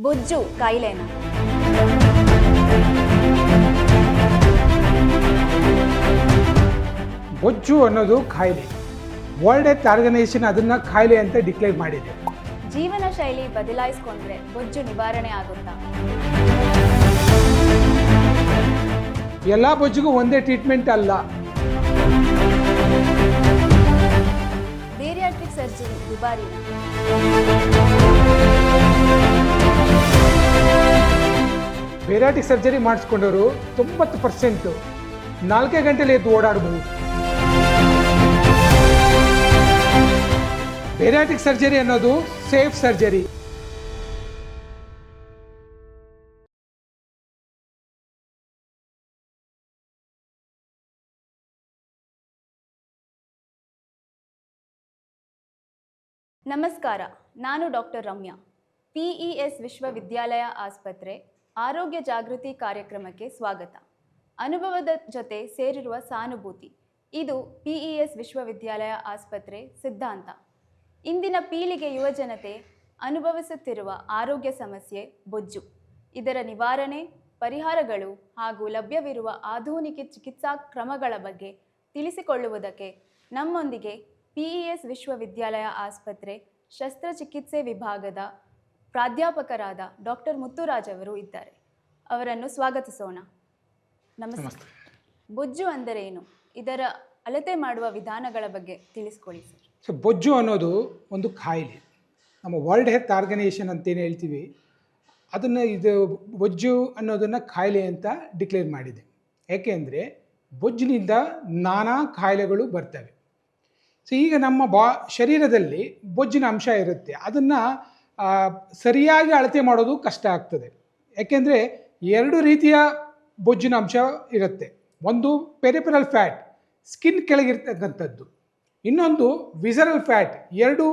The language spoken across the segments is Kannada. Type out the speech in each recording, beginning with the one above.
ಬೊಜ್ಜು ಕಾಯಿಲೆನಾ? ಬೊಜ್ಜು ಅನ್ನೋದು ಕಾಯಿಲೆ. ವರ್ಲ್ಡ್ ಹೆಲ್ತ್ ಆರ್ಗನೈಸೇಷನ್ ಅದನ್ನ ಕಾಯಿಲೆ ಅಂತ ಡಿಕ್ಲೇರ್ ಮಾಡಿದೆ. ಜೀವನ ಶೈಲಿ ಬದಲಾಯಿಸಿಕೊಂಡ್ರೆ ಬೊಜ್ಜು ನಿವಾರಣೆ ಆಗುತ್ತಾ? ಎಲ್ಲ ಬೊಜ್ಜಿಗೂ ಒಂದೇ ಟ್ರೀಟ್ಮೆಂಟ್ ಅಲ್ಲ. ಬೇರಿಯಾಟ್ರಿಕ್ ಸರ್ಜರಿ ದುಬಾರಿನಾ? ಬೇರಿಯಾಟ್ರಿಕ್ ಸರ್ಜರಿ ಮಾಡಿಸ್ಕೊಂಡವರು 90% 4 ಗಂಟೆಲಿ ಎದ್ದು ಓಡಾಡಬಹುದು. ಬೇರಿಯಾಟ್ರಿಕ್ ಸರ್ಜರಿ ಅನ್ನೋದು ಸೇಫ್ ಸರ್ಜರಿ. ನಮಸ್ಕಾರ, ನಾನು ಡಾಕ್ಟರ್ ರಮ್ಯಾ. PES ವಿಶ್ವವಿದ್ಯಾಲಯ ಆಸ್ಪತ್ರೆ ಆರೋಗ್ಯ ಜಾಗೃತಿ ಕಾರ್ಯಕ್ರಮಕ್ಕೆ ಸ್ವಾಗತ. ಅನುಭವದ ಜೊತೆ ಸೇರಿರುವ ಸಾನುಭೂತಿ, ಇದು PES ವಿಶ್ವವಿದ್ಯಾಲಯ ಆಸ್ಪತ್ರೆ ಸಿದ್ಧಾಂತ. ಇಂದಿನ ಪೀಳಿಗೆ ಯುವಜನತೆ ಅನುಭವಿಸುತ್ತಿರುವ ಆರೋಗ್ಯ ಸಮಸ್ಯೆ ಬೊಜ್ಜು. ಇದರ ನಿವಾರಣೆ, ಪರಿಹಾರಗಳು ಹಾಗೂ ಲಭ್ಯವಿರುವ ಆಧುನಿಕ ಚಿಕಿತ್ಸಾ ಕ್ರಮಗಳ ಬಗ್ಗೆ ತಿಳಿಸಿಕೊಳ್ಳುವುದಕ್ಕೆ ನಮ್ಮೊಂದಿಗೆ PES ವಿಶ್ವವಿದ್ಯಾಲಯ ಆಸ್ಪತ್ರೆ ಶಸ್ತ್ರಚಿಕಿತ್ಸೆ ವಿಭಾಗದ ಪ್ರಾಧ್ಯಾಪಕರಾದ ಡಾಕ್ಟರ್ ಮುತ್ತುರಾಜ್ ಅವರು ಇದ್ದಾರೆ. ಅವರನ್ನು ಸ್ವಾಗತಿಸೋಣ. ನಮಸ್ತೆ. ಬೊಜ್ಜು ಅಂದರೆ ಏನು? ಇದರ ಅಳತೆ ಮಾಡುವ ವಿಧಾನಗಳ ಬಗ್ಗೆ ತಿಳಿಸ್ಕೊಳ್ಳಿ ಸರ್. ಸೊ ಬೊಜ್ಜು ಅನ್ನೋದು ಒಂದು ಕಾಯಿಲೆ. ನಮ್ಮ ವರ್ಲ್ಡ್ ಹೆಲ್ತ್ ಆರ್ಗನೈಸೇಷನ್ ಅಂತೇನು ಹೇಳ್ತೀವಿ, ಅದನ್ನು ಇದು ಬೊಜ್ಜು ಅನ್ನೋದನ್ನು ಕಾಯಿಲೆ ಅಂತ ಡಿಕ್ಲೇರ್ ಮಾಡಿದೆ. ಏಕೆಂದರೆ ಬೊಜ್ಜಿನಿಂದ ನಾನಾ ಕಾಯಿಲೆಗಳು ಬರ್ತವೆ. ಸೊ ಈಗ ನಮ್ಮ ಶರೀರದಲ್ಲಿ ಬೊಜ್ಜಿನ ಅಂಶ ಇರುತ್ತೆ. ಅದನ್ನು ಸರಿಯಾಗಿ ಅಳತೆ ಮಾಡೋದು ಕಷ್ಟ ಆಗ್ತದೆ. ಯಾಕೆಂದರೆ 2 ರೀತಿಯ ಬೊಜ್ಜಿನ ಅಂಶ ಇರುತ್ತೆ. ಒಂದು ಪೆರಿಫೆರಲ್ ಫ್ಯಾಟ್, ಸ್ಕಿನ್ ಕೆಳಗಿರ್ತಕ್ಕಂಥದ್ದು. ಇನ್ನೊಂದು ವಿಸರಲ್ ಫ್ಯಾಟ್, 2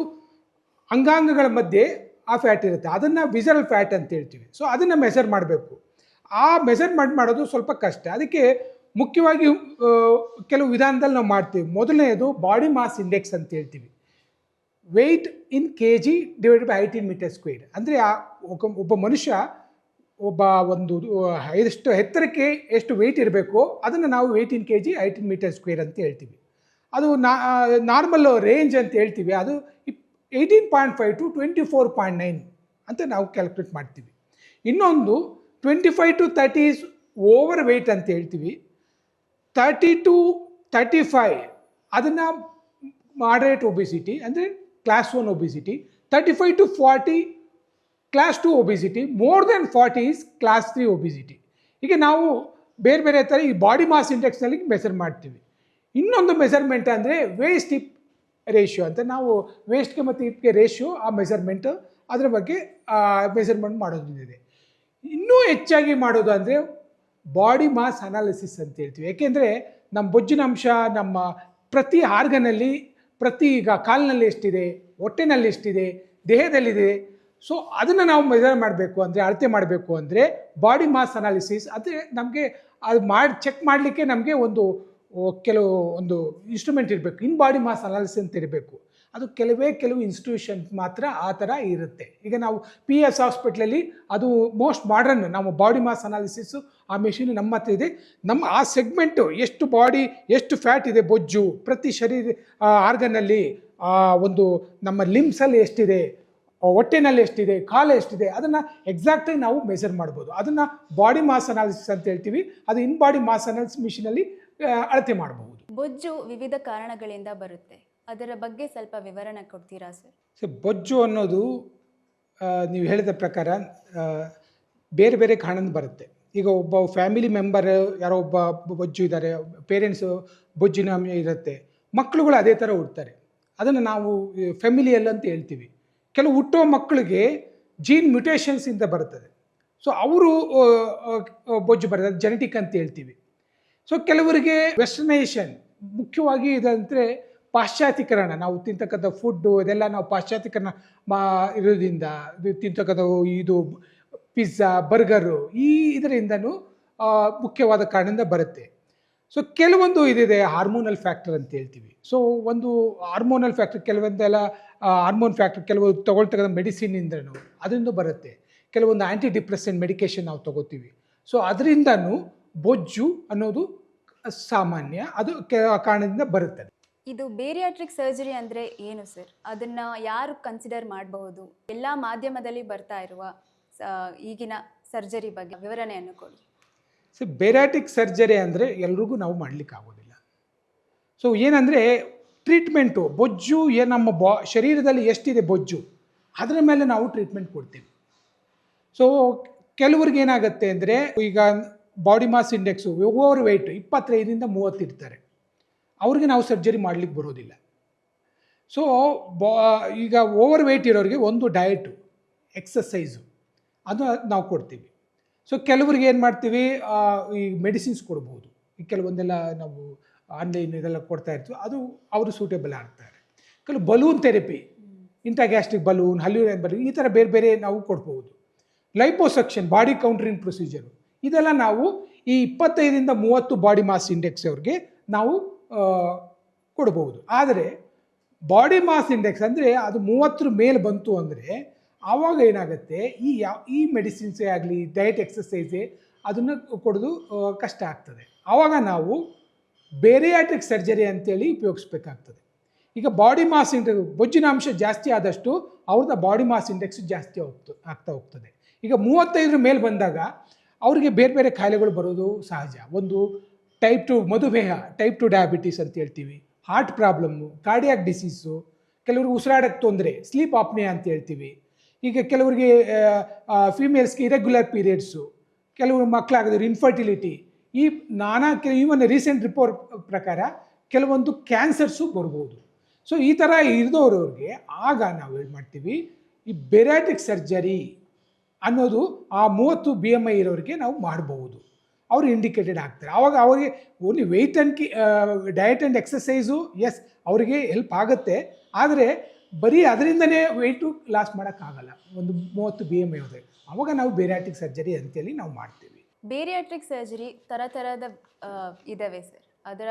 ಅಂಗಾಂಗಗಳ ಮಧ್ಯೆ ಆ ಫ್ಯಾಟ್ ಇರುತ್ತೆ. ಅದನ್ನು ವಿಸರಲ್ ಫ್ಯಾಟ್ ಅಂತ ಹೇಳ್ತೀವಿ. ಸೊ ಅದನ್ನು ಮೆಸರ್ ಮಾಡಬೇಕು. ಆ ಮೆಸರ್ಮೆಂಟ್ ಮಾಡೋದು ಸ್ವಲ್ಪ ಕಷ್ಟ. ಅದಕ್ಕೆ ಮುಖ್ಯವಾಗಿ ಕೆಲವು ವಿಧಾನದಲ್ಲಿ ನಾವು ಮಾಡ್ತೀವಿ. ಮೊದಲನೆಯದು ಬಾಡಿ ಮಾಸ್ ಇಂಡೆಕ್ಸ್ ಅಂತ ಹೇಳ್ತೀವಿ. Weight in kg divided by height in metre square. ಅಂದರೆ ಒಬ್ಬ ಮನುಷ್ಯ ಒಂದು ಎಷ್ಟು ಎತ್ತರಕ್ಕೆ ಎಷ್ಟು ವೆಯ್ಟ್ ಇರಬೇಕು ಅದನ್ನು ನಾವು weight in kg height in metre square ಅಂತ ಹೇಳ್ತೀವಿ. ಅದು ನಾರ್ಮಲ್ ರೇಂಜ್ ಅಂತ ಹೇಳ್ತೀವಿ. ಅದು 18.5 to 24.9 ಅಂತ ನಾವು ಕ್ಯಾಲ್ಕುಲೇಟ್ ಮಾಡ್ತೀವಿ. ಇನ್ನೊಂದು 25 to 30 ಇಸ್ ಓವರ್ ವೆಯ್ಟ್ ಅಂತ ಹೇಳ್ತೀವಿ. 30 to 35 ಅದನ್ನು ಮಾಡರೇಟ್ ಒಬಿಸಿಟಿ ಅಂದರೆ class 1 obesity. 35 to 40 class 2 obesity. More than 40 is class 3 obesity. ಹೀಗೆ ನಾವು ಬೇರೆ ಬೇರೆ ಥರ ಈ ಬಾಡಿ ಮಾಸ್ ಇಂಡೆಕ್ಸ್ನಲ್ಲಿ ಮೆಸರ್ ಮಾಡ್ತೀವಿ. ಇನ್ನೊಂದು ಮೆಸರ್ಮೆಂಟ್ ಅಂದರೆ ವೇಸ್ಟ್ ಹಿಪ್ ರೇಷಿಯೋ ಅಂತ. ನಾವು ವೇಸ್ಟ್ಗೆ ಮತ್ತು ಹಿಪ್ಗೆ ರೇಷಿಯೋ, ಆ ಮೆಸರ್ಮೆಂಟು, ಅದರ ಬಗ್ಗೆ ಮೆಸರ್ಮೆಂಟ್ ಮಾಡೋದಿದೆ. ಇನ್ನೂ ಹೆಚ್ಚಾಗಿ ಮಾಡೋದು ಅಂದರೆ ಬಾಡಿ ಮಾಸ್ ಅನಾಲಿಸಿಸ್ ಅಂತ ಹೇಳ್ತೀವಿ. ಏಕೆಂದರೆ ನಮ್ಮ ಬೊಜ್ಜಿನ ಅಂಶ ನಮ್ಮ ಪ್ರತಿ ಆರ್ಗನಲ್ಲಿ, ಪ್ರತಿ ಈಗ ಕಾಲಿನಲ್ಲಿ ಎಷ್ಟಿದೆ, ಹೊಟ್ಟೆನಲ್ಲಿ ಎಷ್ಟಿದೆ, ದೇಹದಲ್ಲಿದೆ. ಸೊ ಅದನ್ನು ನಾವು ಮೆಜರ್ ಮಾಡಬೇಕು ಅಂದರೆ, ಅಳತೆ ಮಾಡಬೇಕು ಅಂದರೆ ಬಾಡಿ ಮಾಸ್ ಅನಾಲಿಸಿಸ್ ಅದೇ ನಮಗೆ ಅದು ಚೆಕ್ ಮಾಡಲಿಕ್ಕೆ ನಮಗೆ ಒಂದು ಇನ್ಸ್ಟ್ರೂಮೆಂಟ್ ಇರಬೇಕು. ಇನ್ ಬಾಡಿ ಮಾಸ್ ಅನಾಲಿಸಿಸ್ ಅಂತ ಇರಬೇಕು. ಅದು ಕೆಲವು ಇನ್ಸ್ಟಿಟ್ಯೂಷನ್ ಮಾತ್ರ ಆ ಥರ ಇರುತ್ತೆ. ಈಗ ನಾವು PES ಹಾಸ್ಪಿಟ್ಲಲ್ಲಿ ಅದು ಮೋಸ್ಟ್ ಮಾಡರ್ನ್. ನಮ್ಮ ಬಾಡಿ ಮಾಸ್ ಅನಾಲಿಸಿಸು ಆ ಮೆಷಿನ್ ನಮ್ಮ ಹತ್ರ ಇದೆ. ನಮ್ಮ ಆ ಸೆಗ್ಮೆಂಟು ಎಷ್ಟು ಫ್ಯಾಟ್ ಇದೆ ಬೊಜ್ಜು ಪ್ರತಿ ಶರೀರ ಆರ್ಗನ್ನಲ್ಲಿ, ಒಂದು ನಮ್ಮ ಲಿಮ್ಸಲ್ಲಿ ಎಷ್ಟಿದೆ, ಹೊಟ್ಟೆನಲ್ಲಿ ಎಷ್ಟಿದೆ, ಕಾಲು ಎಷ್ಟಿದೆ, ಅದನ್ನು ಎಕ್ಸಾಕ್ಟಾಗಿ ನಾವು ಮೆಸರ್ ಮಾಡ್ಬೋದು. ಅದನ್ನು ಬಾಡಿ ಮಾಸ್ ಅನಾಲಿಸಿಸ್ ಅಂತ ಹೇಳ್ತೀವಿ. ಅದು ಇನ್ ಬಾಡಿ ಮಾಸ್ ಅನಾಲಿಸಿಸ್ ಮಿಷಿನಲ್ಲಿ ಅಳತೆ ಮಾಡಬಹುದು. ಬೊಜ್ಜು ವಿವಿಧ ಕಾರಣಗಳಿಂದ ಬರುತ್ತೆ. ಅದರ ಬಗ್ಗೆ ಸ್ವಲ್ಪ ವಿವರಣೆ ಕೊಡ್ತೀರಾ ಸರ್? ಸೊ ಬೊಜ್ಜು ಅನ್ನೋದು ನೀವು ಹೇಳಿದ ಪ್ರಕಾರ ಬೇರೆ ಬೇರೆ ಕಾರಣದಿಂದ ಬರುತ್ತೆ. ಈಗ ಒಬ್ಬ ಫ್ಯಾಮಿಲಿ ಮೆಂಬರ್ ಯಾರೋ ಒಬ್ಬ ಬೊಜ್ಜು ಇದ್ದಾರೆ, ಪೇರೆಂಟ್ಸು ಬೊಜ್ಜಿನ ಇರುತ್ತೆ, ಮಕ್ಕಳುಗಳು ಅದೇ ಥರ ಹುಡ್ತಾರೆ. ಅದನ್ನು ನಾವು ಫ್ಯಾಮಿಲಿಯಲ್ ಅಂತ ಹೇಳ್ತೀವಿ. ಕೆಲವು ಹುಟ್ಟೋ ಮಕ್ಕಳಿಗೆ ಜೀನ್ ಮ್ಯುಟೇಷನ್ಸಿಂದ ಬರ್ತದೆ. ಸೊ ಅವರು ಬೊಜ್ಜು ಬರ್ತದೆ, ಜೆನೆಟಿಕ್ ಅಂತ ಹೇಳ್ತೀವಿ. ಸೊ ಕೆಲವರಿಗೆ ವೆಸ್ಟರ್ನೈಸೇಷನ್, ಮುಖ್ಯವಾಗಿ ಇದಂದರೆ ಪಾಶ್ಚಾತ್ಯೀಕರಣ. ನಾವು ತಿಂತಕ್ಕಂಥ ಫುಡ್ಡು ಇದೆಲ್ಲ ನಾವು ಪಾಶ್ಚಾತ್ಯೀಕರಣ ಇರೋದ್ರಿಂದ ತಿಂತಕ್ಕಂಥ ಇದು ಪಿಜ್ಜಾ, ಬರ್ಗರು, ಇದರಿಂದನೂ ಮುಖ್ಯವಾದ ಕಾರಣದಿಂದ ಬರುತ್ತೆ. ಸೊ ಕೆಲವೊಂದು ಇದಿದೆ ಹಾರ್ಮೋನಲ್ ಫ್ಯಾಕ್ಟರ್ ಅಂತ ಹೇಳ್ತೀವಿ. ಸೊ ಒಂದು ಹಾರ್ಮೋನಲ್ ಫ್ಯಾಕ್ಟರ್, ಕೆಲವೊಂದೆಲ್ಲ ಹಾರ್ಮೋನ್ ಫ್ಯಾಕ್ಟರ್, ಕೆಲವು ತೊಗೊಳ್ತಕ್ಕಂಥ ಮೆಡಿಸಿನಿಂದನೂ ಅದರಿಂದ ಬರುತ್ತೆ. ಕೆಲವೊಂದು ಆ್ಯಂಟಿ ಡಿಪ್ರೆಸೆಂಟ್ ಮೆಡಿಕೇಶನ್ ನಾವು ತಗೋತೀವಿ. ಸೊ ಅದರಿಂದನೂ ಬೊಜ್ಜು ಅನ್ನೋದು ಸಾಮಾನ್ಯ, ಅದು ಕಾರಣದಿಂದ ಬರುತ್ತದೆ. ಇದು ಬೇರಿಯಾಟ್ರಿಕ್ ಸರ್ಜರಿ ಅಂದರೆ ಏನು ಸರ್? ಅದನ್ನು ಯಾರು ಕನ್ಸಿಡರ್ ಮಾಡಬಹುದು? ಎಲ್ಲ ಮಾಧ್ಯಮದಲ್ಲಿ ಬರ್ತಾ ಇರುವ ಈಗಿನ ಸರ್ಜರಿ ಬಗ್ಗೆ ವಿವರಣೆಯನ್ನು ಕೊಡಿ. ಸೊ ಬೇರಿಯಾಟ್ರಿಕ್ ಸರ್ಜರಿ ಅಂದರೆ ಎಲ್ರಿಗೂ ನಾವು ಮಾಡಲಿಕ್ಕೆ ಆಗೋದಿಲ್ಲ. ಸೊ ಏನಂದರೆ ಟ್ರೀಟ್ಮೆಂಟು ಬೊಜ್ಜು ನಮ್ಮ ಶರೀರದಲ್ಲಿ ಎಷ್ಟಿದೆ ಬೊಜ್ಜು ಅದರ ಮೇಲೆ ನಾವು ಟ್ರೀಟ್ಮೆಂಟ್ ಕೊಡ್ತೀವಿ. ಸೊ ಕೆಲವ್ರಿಗೆ ಏನಾಗುತ್ತೆ ಅಂದರೆ, ಈಗ body mass index over weight 25ರಿಂದ 30 ಇರ್ತಾರೆ, ಅವ್ರಿಗೆ ನಾವು ಸರ್ಜರಿ ಮಾಡಲಿಕ್ಕೆ ಬರೋದಿಲ್ಲ. ಸೊ ಈಗ ಓವರ್ ವೆಯ್ಟ್ ಇರೋರಿಗೆ ಒಂದು ಡಯಟು, ಎಕ್ಸಸೈಸು ಅದು ನಾವು ಕೊಡ್ತೀವಿ. ಸೊ ಕೆಲವ್ರಿಗೆ ಏನು ಮಾಡ್ತೀವಿ, ಈ ಮೆಡಿಸಿನ್ಸ್ ಕೊಡ್ಬೋದು. ಈ ಕೆಲವೊಂದೆಲ್ಲ ನಾವು ಆನ್ಲೈನ್ ಇದೆಲ್ಲ ಕೊಡ್ತಾ ಇರ್ತೀವಿ, ಅದು ಅವರು ಸೂಟೇಬಲ್ ಆಗ್ತಾರೆ. ಕೆಲವು ಬಲೂನ್ ಥೆರಪಿ, ಇಂಟ್ರಾಗ್ಯಾಸ್ಟ್ರಿಕ್ ಬಲೂನ್, ಹಲ್ಯೂರಿನ್ ಬಲೂನ್, ಈ ಥರ ಬೇರೆ ಬೇರೆ ನಾವು ಕೊಡ್ಬೋದು. ಲೈಪೋಸಕ್ಷನ್, ಬಾಡಿ ಕೌಂಟ್ರಿಂಗ್ ಪ್ರೊಸೀಜರು, ಇದೆಲ್ಲ ನಾವು ಈ 25ರಿಂದ 30 ಬಾಡಿ ಮಾಸ್ ಇಂಡೆಕ್ಸ್ ಅವ್ರಿಗೆ ನಾವು ಕೊಡ್ಬೋದು. ಆದರೆ ಬಾಡಿ ಮಾಸ್ ಇಂಡೆಕ್ಸ್ ಅಂದರೆ ಅದು 30 ಮೇಲೆ ಬಂತು ಅಂದರೆ ಆವಾಗ ಏನಾಗುತ್ತೆ, ಈ ಮೆಡಿಸಿನ್ಸೇ ಆಗಲಿ ಡಯಟ್ ಎಕ್ಸಸೈಸೇ ಅದನ್ನು ಕೊಡೋದು ಕಷ್ಟ ಆಗ್ತದೆ. ಆವಾಗ ನಾವು ಬೇರಿಯಾಟ್ರಿಕ್ ಸರ್ಜರಿ ಅಂತೇಳಿ ಉಪಯೋಗಿಸ್ಬೇಕಾಗ್ತದೆ. ಈಗ ಬಾಡಿ ಮಾಸ್ ಇಂಡೆಕ್ಸ್, ಬೊಜ್ಜಿನ ಅಂಶ ಜಾಸ್ತಿ ಆದಷ್ಟು ಅವ್ರದ್ದು ಬಾಡಿ ಮಾಸ್ ಇಂಡೆಕ್ಸ್ ಜಾಸ್ತಿ ಆಗ್ತಾ ಹೋಗ್ತದೆ. ಈಗ 35 ಮೇಲೆ ಬಂದಾಗ ಅವರಿಗೆ ಬೇರೆ ಬೇರೆ ಕಾಯಿಲೆಗಳು ಬರೋದು ಸಹಜ. ಒಂದು ಟೈಪ್ 2 ಮಧುಮೇಹ, ಟೈಪ್ 2 ಡಯಾಬಿಟೀಸ್ ಅಂತ ಹೇಳ್ತೀವಿ, ಹಾರ್ಟ್ ಪ್ರಾಬ್ಲಮ್ಮು, ಕಾರ್ಡಿಯಾಕ್ ಡಿಸೀಸು, ಕೆಲವ್ರಿಗೆ ಉಸಿರಾಡಕ್ಕೆ ತೊಂದರೆ, ಸ್ಲೀಪ್ ಆಪ್ನಿಯಾ ಅಂತ ಹೇಳ್ತೀವಿ. ಈಗ ಕೆಲವರಿಗೆ ಫೀಮೇಲ್ಸ್ಗೆ ಇರೆಗ್ಯುಲರ್ ಪೀರಿಯಡ್ಸು, ಕೆಲವರು ಮಕ್ಕಳಾಗಿದ್ರೆ ಇನ್ಫರ್ಟಿಲಿಟಿ, ಈ ಈವನ್ ರೀಸೆಂಟ್ ರಿಪೋರ್ಟ್ ಪ್ರಕಾರ ಕೆಲವೊಂದು ಕ್ಯಾನ್ಸರ್ಸು ಬರ್ಬೋದು. ಸೊ ಈ ಥರ ಇರಿದವ್ರವ್ರಿಗೆ ಆಗ ನಾವು ಏನು ಮಾಡ್ತೀವಿ, ಈ ಬೇರಿಯಾಟ್ರಿಕ್ ಸರ್ಜರಿ ಅನ್ನೋದು ಆ 30 BMI ಇರೋರಿಗೆ ನಾವು ಮಾಡ್ಬೋದು. ಅವರು ಇಂಡಿಕೇಟೆಡ್ ಆಗ್ತಾರೆ. ಆವಾಗ ಅವರಿಗೆ only weight and diet and exercise ಎಸ್ ಅವರಿಗೆ ಹೆಲ್ಪ್ ಆಗುತ್ತೆ, ಆದರೆ ಬರೀ ಅದರಿಂದನೇ ವೆಯ್ಟು ಲಾಸ್ ಮಾಡೋಕ್ಕಾಗಲ್ಲ. ಒಂದು 30 BMI ಹೋದರೆ ಆವಾಗ ನಾವು ಬೇರಿಯಾಟ್ರಿಕ್ ಸರ್ಜರಿ ಅಂತೇಳಿ ನಾವು ಮಾಡ್ತೀವಿ. ಬೇರಿಯಾಟ್ರಿಕ್ ಸರ್ಜರಿ ಥರದ ಇದ್ದಾವೆ ಸರ್. ಅದರ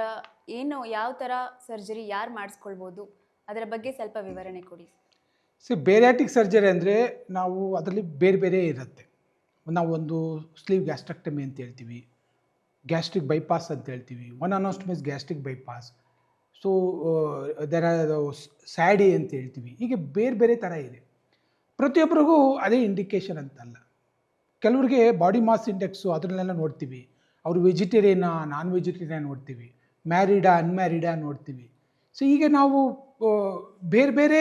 ಏನು, ಯಾವ ಥರ ಸರ್ಜರಿ ಯಾರು ಮಾಡಿಸ್ಕೊಳ್ಬೋದು, ಅದರ ಬಗ್ಗೆ ಸ್ವಲ್ಪ ವಿವರಣೆ ಕೊಡಿ. ಬೇರಿಯಾಟ್ರಿಕ್ ಸರ್ಜರಿ ಅಂದರೆ ನಾವು ಅದರಲ್ಲಿ ಬೇರೆ ಬೇರೆ ಇರುತ್ತೆ. ನಾವು ಒಂದು ಸ್ಲೀವ್ ಗ್ಯಾಸ್ಟ್ರೆಕ್ಟಮಿ ಅಂತ ಹೇಳ್ತೀವಿ, ಗ್ಯಾಸ್ಟ್ರಿಕ್ ಬೈಪಾಸ್ ಅಂತ ಹೇಳ್ತೀವಿ, ಒನ್ ಅನಾಸ್ಟಮಸ್ ಗ್ಯಾಸ್ಟ್ರಿಕ್ ಬೈಪಾಸ್, ಸೊ ದರ ಸ್ಯಾಡಿ ಅಂತ ಹೇಳ್ತೀವಿ. ಹೀಗೆ ಬೇರೆ ಬೇರೆ ಥರ ಇದೆ. ಪ್ರತಿಯೊಬ್ಬರಿಗೂ ಅದೇ ಇಂಡಿಕೇಶನ್ ಅಂತಲ್ಲ. ಕೆಲವ್ರಿಗೆ ಬಾಡಿ ಮಾಸ್ ಇಂಡೆಕ್ಸು ಅದನ್ನೆಲ್ಲ ನೋಡ್ತೀವಿ, ಅವರು ವೆಜಿಟೇರಿಯನಾ ನಾನ್ ವೆಜಿಟೇರಿಯನ್ ನೋಡ್ತೀವಿ, ಮ್ಯಾರಿಡಾ ಅನ್ಮ್ಯಾರಿಡಾ ನೋಡ್ತೀವಿ. ಸೊ ಈಗ ನಾವು ಬೇರೆ ಬೇರೆ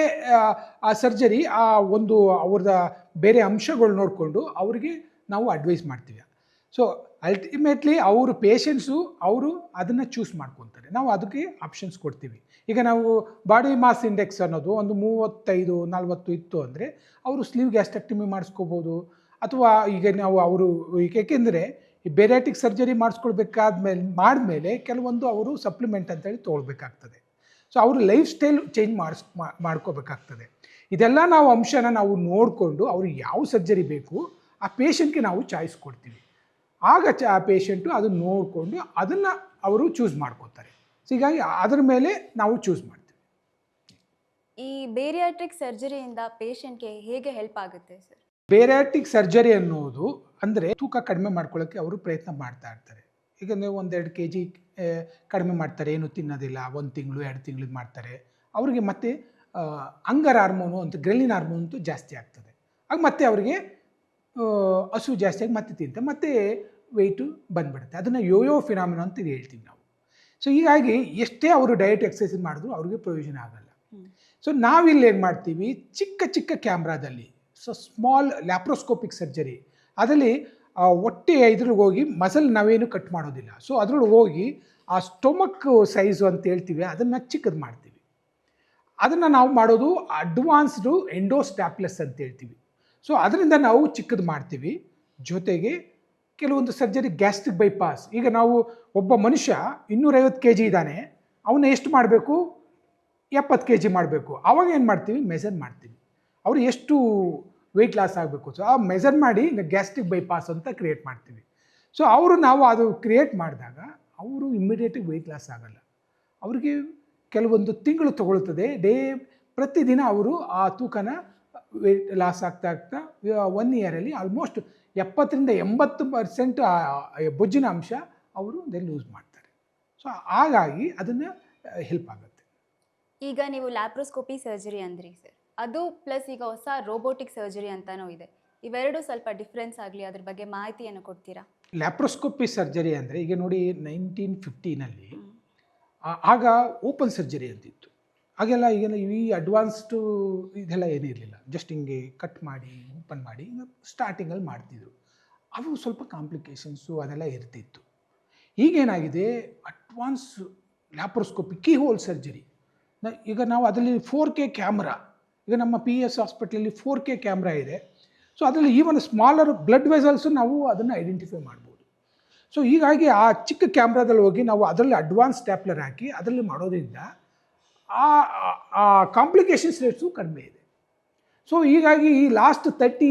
ಆ ಸರ್ಜರಿ ಆ ಒಂದು ಅವ್ರದ್ದು ಬೇರೆ ಅಂಶಗಳು ನೋಡಿಕೊಂಡು ಅವರಿಗೆ ನಾವು ಅಡ್ವೈಸ್ ಮಾಡ್ತೀವಿ. ಸೊ ಅಲ್ಟಿಮೇಟ್ಲಿ ಅವರು ಪೇಷಂಟ್ಸು ಅವರು ಅದನ್ನು ಚೂಸ್ ಮಾಡ್ಕೊತಾರೆ, ನಾವು ಅದಕ್ಕೆ ಆಪ್ಷನ್ಸ್ ಕೊಡ್ತೀವಿ. ಈಗ ನಾವು ಬಾಡಿ ಮಾಸ್ ಇಂಡೆಕ್ಸ್ ಅನ್ನೋದು ಒಂದು 35-40 ಇತ್ತು ಅಂದರೆ ಅವರು ಸ್ಲೀವ್ ಗ್ಯಾಸ್ಟ್ರೆಕ್ಟಮಿ ಮಾಡಿಸ್ಕೋಬೋದು. ಅಥವಾ ಈಗ ನಾವು ಅವರು ಏಕೆಂದರೆ ಈ ಬೇರಿಯಾಟ್ರಿಕ್ ಸರ್ಜರಿ ಮಾಡಿದ್ಮೇಲೆ ಕೆಲವೊಂದು ಅವರು ಸಪ್ಲಿಮೆಂಟ್ ಅಂತೇಳಿ ತೊಗೊಳ್ಬೇಕಾಗ್ತದೆ. ಸೊ ಅವರು ಲೈಫ್ ಸ್ಟೈಲ್ ಚೇಂಜ್ ಮಾಡ್ಕೋಬೇಕಾಗ್ತದೆ. ಇದೆಲ್ಲ ನಾವು ಅಂಶನ ನಾವು ನೋಡಿಕೊಂಡು ಅವ್ರಿಗೆ ಯಾವ ಸರ್ಜರಿ ಬೇಕು ಆ ಪೇಷಂಟ್ಗೆ ನಾವು ಚಾಯ್ಸ್ ಕೊಡ್ತೀವಿ. ಆಗ ಆ ಪೇಷಂಟು ಅದನ್ನು ನೋಡಿಕೊಂಡು ಅದನ್ನು ಅವರು ಚೂಸ್ ಮಾಡ್ಕೋತಾರೆ. ಸೊ ಹೀಗಾಗಿ ಅದರ ಮೇಲೆ ನಾವು ಚೂಸ್ ಮಾಡ್ತೀವಿ. ಈ ಬೇರಿಯಾಟ್ರಿಕ್ ಸರ್ಜರಿಯಿಂದ ಪೇಷಂಟ್ಗೆ ಹೇಗೆ ಹೆಲ್ಪ್ ಆಗುತ್ತೆ ಸರ್? ಬೇರಿಯಾಟ್ರಿಕ್ ಸರ್ಜರಿ ಅನ್ನೋದು ಅಂದರೆ ತೂಕ ಕಡಿಮೆ ಮಾಡ್ಕೊಳ್ಳೋಕ್ಕೆ ಅವರು ಪ್ರಯತ್ನ ಮಾಡ್ತಾ ಇರ್ತಾರೆ. ಈಗ ನೀವು 1-2 kg ಕಡಿಮೆ ಮಾಡ್ತಾರೆ, ಏನು ತಿನ್ನೋದಿಲ್ಲ, 1 ತಿಂಗಳು 2 ತಿಂಗಳು ಮಾಡ್ತಾರೆ. ಅವರಿಗೆ ಮತ್ತೆ ಅಂಗರ್ ಹಾರ್ಮೋನು ಅಂತ ಗ್ರೆಲಿನ್ ಹಾರ್ಮೋನ್ ಅಂತೂ ಜಾಸ್ತಿ ಆಗ್ತದೆ. ಆಗ ಮತ್ತೆ ಅವರಿಗೆ ಹಸು ಜಾಸ್ತಿಯಾಗಿ ಮತ್ತೆ ತಿಂತಾರೆ, ಮತ್ತೆ ವೆಯ್ಟು ಬಂದುಬಿಡುತ್ತೆ. ಅದನ್ನು ಯೋಯೋ ಫಿನಾಮಿನಾ ಅಂತ ಹೇಳ್ತೀವಿ ನಾವು. ಸೊ ಹೀಗಾಗಿ ಎಷ್ಟೇ ಅವರು ಡಯಟ್ ಎಕ್ಸಸೈಸ್ ಮಾಡಿದ್ರು ಅವ್ರಿಗೆ ಪ್ರಯೋಜನ ಆಗಲ್ಲ. ಸೊ ನಾವಿಲ್ಲಿ ಏನು ಮಾಡ್ತೀವಿ, ಚಿಕ್ಕ ಚಿಕ್ಕ ಕ್ಯಾಮ್ರಾದಲ್ಲಿ, ಸೊ ಸ್ಮಾಲ್ ಲ್ಯಾಪ್ರೋಸ್ಕೋಪಿಕ್ ಸರ್ಜರಿ, ಅದರಲ್ಲಿ ಹೊಟ್ಟೆ ಇದ್ರೊಳಗೆ ಹೋಗಿ ಮಸಲ್ ನಾವೇನು ಕಟ್ ಮಾಡೋದಿಲ್ಲ. ಸೊ ಅದ್ರೊಳಗೆ ಹೋಗಿ ಆ ಸ್ಟೊಮಕ್ ಸೈಜು ಅಂತ ಹೇಳ್ತೀವಿ ಅದನ್ನು ಚಿಕ್ಕದು ಮಾಡ್ತೀವಿ. ಅದನ್ನು ನಾವು ಮಾಡೋದು ಅಡ್ವಾನ್ಸ್ಡು ಎಂಡೋಸ್ಟ್ಯಾಪ್ಲೆಸ್ ಅಂತ ಹೇಳ್ತೀವಿ. ಸೊ ಅದರಿಂದ ನಾವು ಚಿಕ್ಕದು ಮಾಡ್ತೀವಿ. ಜೊತೆಗೆ ಕೆಲವೊಂದು ಸರ್ಜರಿ ಗ್ಯಾಸ್ಟ್ರಿಕ್ ಬೈಪಾಸ್, ಈಗ ನಾವು ಒಬ್ಬ ಮನುಷ್ಯ 250 kg ಇದ್ದಾನೆ, ಅವನ್ನ ಎಷ್ಟು ಮಾಡಬೇಕು, 70 kg ಮಾಡಬೇಕು. ಆವಾಗ ಏನು ಮಾಡ್ತೀವಿ, ಮೆಜರ್ ಮಾಡ್ತೀವಿ ಅವರು ಎಷ್ಟು ವೆಯ್ಟ್ ಲಾಸ್ ಆಗಬೇಕು. ಸೊ ಆ ಮೆಜರ್ ಮಾಡಿ ಗ್ಯಾಸ್ಟ್ರಿಕ್ ಬೈಪಾಸ್ ಅಂತ ಕ್ರಿಯೇಟ್ ಮಾಡ್ತೀವಿ. ಸೊ ನಾವು ಅದು ಕ್ರಿಯೇಟ್ ಮಾಡಿದಾಗ ಅವರು ಇಮ್ಮಿಡಿಯೇಟಾಗಿ ವೆಯ್ಟ್ ಲಾಸ್ ಆಗಲ್ಲ. ಅವರಿಗೆ ಕೆಲವೊಂದು ತಿಂಗಳು ತಗೊಳ್ತದೆ. ಪ್ರತಿದಿನ ಅವರು ಆ ತೂಕನ ವೇಟ್ ಲಾಸ್ ಆಗ್ತಾ 1 ಇಯರಲ್ಲಿ ಆಲ್ಮೋಸ್ಟ್ 70-80% ಬೊಜ್ಜಿನ ಅಂಶ ಅವರು ಲೂಸ್ ಮಾಡ್ತಾರೆ. ಸೊ ಹಾಗಾಗಿ ಅದನ್ನು ಹೆಲ್ಪ್ ಆಗುತ್ತೆ. ಈಗ ನೀವು ಲ್ಯಾಪ್ರೋಸ್ಕೋಪಿ ಸರ್ಜರಿ ಅಂದ್ರಿ ಸರ್, ಅದು ಪ್ಲಸ್ ಈಗ ಹೊಸ ರೋಬೋಟಿಕ್ ಸರ್ಜರಿ ಅಂತಲೂ ಇದೆ. ಇವೆರಡು ಸ್ವಲ್ಪ ಡಿಫ್ರೆನ್ಸ್ ಆಗಲಿ, ಅದ್ರ ಬಗ್ಗೆ ಮಾಹಿತಿಯನ್ನು ಕೊಡ್ತೀರಾ? ಲ್ಯಾಪ್ರೋಸ್ಕೋಪಿ ಸರ್ಜರಿ ಅಂದರೆ ಈಗ ನೋಡಿ 1950ನಲ್ಲಿ ಆಗ ಓಪನ್ ಸರ್ಜರಿ ಅಂತಿತ್ತು. ಹಾಗೆಲ್ಲ ಈಗೆಲ್ಲ ಈ ಅಡ್ವಾನ್ಸ್ಡು ಇದೆಲ್ಲ ಏನಿರಲಿಲ್ಲ. ಜಸ್ಟ್ ಹಿಂಗೆ ಕಟ್ ಮಾಡಿ ಓಪನ್ ಮಾಡಿ ಸ್ಟಾರ್ಟಿಂಗಲ್ಲಿ ಮಾಡ್ತಿದ್ರು. ಅವು ಸ್ವಲ್ಪ ಕಾಂಪ್ಲಿಕೇಶನ್ಸು ಅದೆಲ್ಲ ಇರ್ತಿತ್ತು. ಈಗೇನಾಗಿದೆ, advance laparoscopy key hole surgery. ಈಗ ನಾವು ಅದರಲ್ಲಿ 4K ಕ್ಯಾಮ್ರಾ, ಈಗ ನಮ್ಮ PS ಹಾಸ್ಪಿಟ್ಲಲ್ಲಿ 4K ಕ್ಯಾಮ್ರಾ ಇದೆ. ಸೊ ಅದರಲ್ಲಿ ಈವನ್ ಸ್ಮಾಲರ್ ಬ್ಲಡ್ ವೆಸಲ್ಸು ನಾವು ಅದನ್ನು ಐಡೆಂಟಿಫೈ ಮಾಡ್ಬೋದು. ಸೊ ಹೀಗಾಗಿ ಆ ಚಿಕ್ಕ ಕ್ಯಾಮ್ರಾದಲ್ಲಿ ಹೋಗಿ ನಾವು ಅದರಲ್ಲಿ ಅಡ್ವಾನ್ಸ್ ಸ್ಟ್ಯಾಪ್ಲರ್ ಹಾಕಿ ಅದರಲ್ಲಿ ಮಾಡೋದ್ರಿಂದ ಆ ಕಾಂಪ್ಲಿಕೇಶನ್ಸ್ ರೇಟ್ಸು ಕಡಿಮೆ ಇದೆ. ಸೊ ಹೀಗಾಗಿ ಈ ಲಾಸ್ಟ್ 30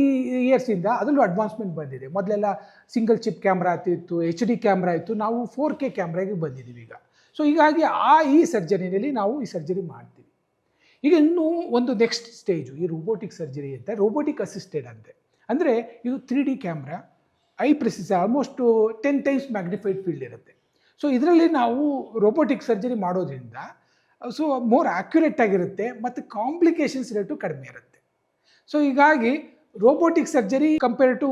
ಇಯರ್ಸಿಂದ ಅದರಲ್ಲೂ ಅಡ್ವಾನ್ಸ್ಮೆಂಟ್ ಬಂದಿದೆ. ಮೊದಲೆಲ್ಲ ಸಿಂಗಲ್ ಚಿಪ್ ಕ್ಯಾಮ್ರಾ ಇತ್ತು, HD ಕ್ಯಾಮ್ರಾ ಇತ್ತು, ನಾವು 4K ಕ್ಯಾಮ್ರಾಗೆ ಬಂದಿದ್ದೀವಿ ಈಗ. ಸೊ ಹೀಗಾಗಿ ಈ ಸರ್ಜರಿನಲ್ಲಿ ನಾವು ಈ ಸರ್ಜರಿ ಮಾಡ್ತೀವಿ. ಈಗ ಇನ್ನೂ ಒಂದು ನೆಕ್ಸ್ಟ್ ಸ್ಟೇಜು ಈ ರೋಬೋಟಿಕ್ ಸರ್ಜರಿ ಅಂತ, ರೋಬೋಟಿಕ್ ಅಸಿಸ್ಟೆಡ್ ಅಂತೆ. ಅಂದರೆ ಇದು 3D camera, high precise almost 10 times magnified field ಇರುತ್ತೆ. ಸೊ ಇದರಲ್ಲಿ ನಾವು ರೋಬೋಟಿಕ್ ಸರ್ಜರಿ ಮಾಡೋದ್ರಿಂದ ಸೊ ಮೋರ್ ಆ್ಯಕ್ಯುರೇಟ್ ಆಗಿರುತ್ತೆ ಮತ್ತು ಕಾಂಪ್ಲಿಕೇಶನ್ಸ್ ರೇಟು ಕಡಿಮೆ ಇರುತ್ತೆ. ಸೊ ಹೀಗಾಗಿ ರೋಬೋಟಿಕ್ ಸರ್ಜರಿ ಕಂಪೇರ್ ಟು